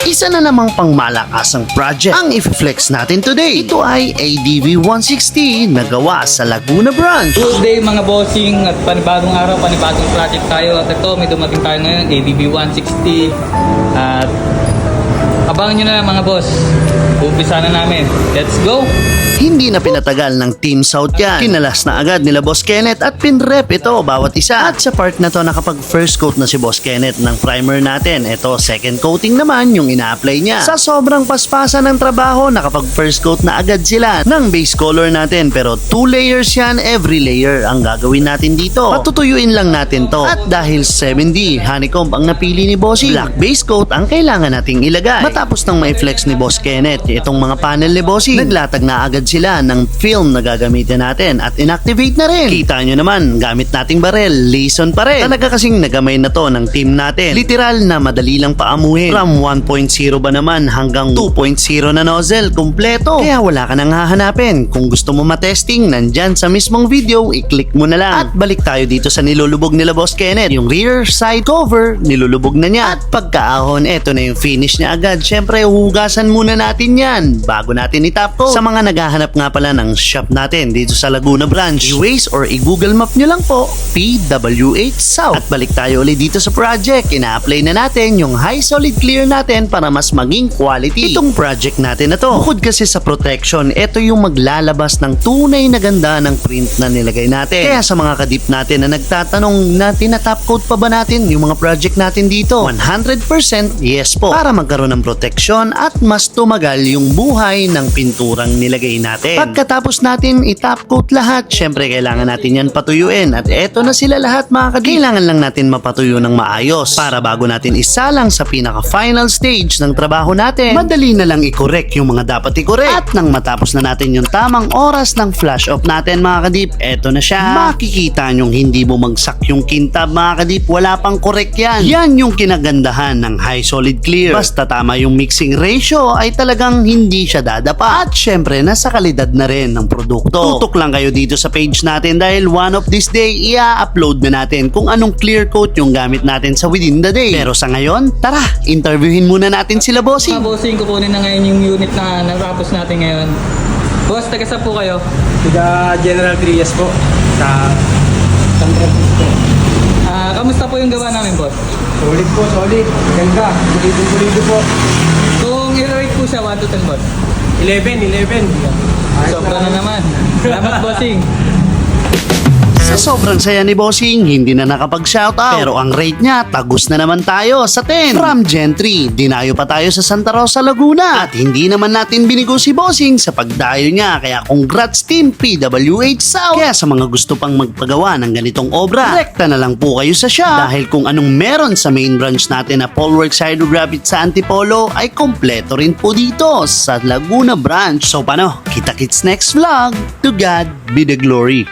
Isa na namang pangmalakasang project ang i-flex natin today. Ito ay ADV 160 na gawa sa Laguna Branch. Good day mga bossing at panibagong araw, panibagong project tayo. At ito, may dumating tayo ngayon, ADV 160. At abangan nyo na lang mga boss. Umpisa na namin. Let's go! Hindi na pinatagal ng Team South yan. Kinalas na agad nila Boss Kenneth at pinrep ito bawat isa. At sa part na to nakapag first coat na si Boss Kenneth ng primer natin. Ito second coating naman yung ina-apply niya. Sa sobrang paspasan ng trabaho, nakapag first coat na agad sila ng base color natin. Pero 2 layers yan, every layer ang gagawin natin dito. Patutuyuin lang natin to. At dahil 7D honeycomb ang napili ni Bossy, black base coat ang kailangan nating ilagay. Matapos nang ma-flex ni Boss Kenneth itong mga panel ni Bossy, naglatag na agad sila ng film na gagamitin natin at inactivate na rin. Kita nyo naman, gamit nating barel, Leeson pa rin. Talaga kasing nagamay na to ng team natin. Literal na madali lang paamuhin. From 1.0 ba naman hanggang 2.0 na nozzle, kumpleto. Kaya wala ka nang hahanapin. Kung gusto mo matesting, nandyan sa mismong video, i-click mo na lang. At balik tayo dito sa nilulubog nila Boss Kenneth. Yung rear side cover, nilulubog na niya. At pagkaahon, eto na yung finish niya agad. Syempre, hugasan muna natin yan bago natin itap coat. Sa mga naghahanap nga pala ng shop natin dito sa Laguna Branch, i-Waze or i-Google Map nyo lang po, PWH South. At balik tayo ulit dito sa project. Ina-apply na natin yung high solid clear natin para mas maging quality itong project natin na to. Bukod kasi sa protection, ito yung maglalabas ng tunay na ganda ng print na nilagay natin. Kaya sa mga kadip natin na nagtatanong na tinatap coat pa ba natin yung mga project natin dito, 100% yes po. Para magkaroon ng protection at mas tumagal yung buhay ng pinturang nilagay natin. Pagkatapos natin i-top coat lahat, syempre kailangan natin yan patuyuin. At eto na sila lahat mga kadip. Kailangan lang natin mapatuyo ng maayos para bago natin isalang sa pinaka-final stage ng trabaho natin, madali na lang i-correct yung mga dapat i-correct. At nang matapos na natin yung tamang oras ng flash off natin mga kadip, eto na siya. Makikita nyong hindi bumagsak yung kintab mga kadip, wala pang correct yan. Yan yung kinagandahan ng high solid clear. Basta tama yung mixing ratio ay talagang hindi siya dadapa. At syempre nasa kalidad na rin ng produkto. Tutok lang kayo dito sa page natin dahil one of this day i-upload na natin kung anong clear coat yung gamit natin sa within the day. Pero sa ngayon, tara, interviewin muna natin sila bossing. Mga bossing, kukunin na ngayon yung unit na natapos natin ngayon. Boss, taga saan po kayo? Tiga General Trias po sa San Francisco. Kamusta po yung gawa namin, boss? Solid po, solid. Ganda. Pulido po. Kung i-rate po siya 1 to 10, boss. 11. Sobra na naman. Salamat, bossing. Sa sobrang saya ni Bossing, hindi na nakapag-shoutout. Pero ang rate niya, tagus na naman tayo sa 10. From Gentry, dinayo pa tayo sa Santa Rosa, Laguna. At hindi naman natin binigo si Bossing sa pagdayo niya. Kaya congrats team PWH South. Kaya sa mga gusto pang magpagawa ng ganitong obra, rekta na lang po kayo sa shop. Dahil kung anong meron sa main branch natin na Polworks Hydrographic sa Antipolo, ay kompleto rin po dito sa Laguna Branch. So paano? Kita-kits next vlog. To God be the glory.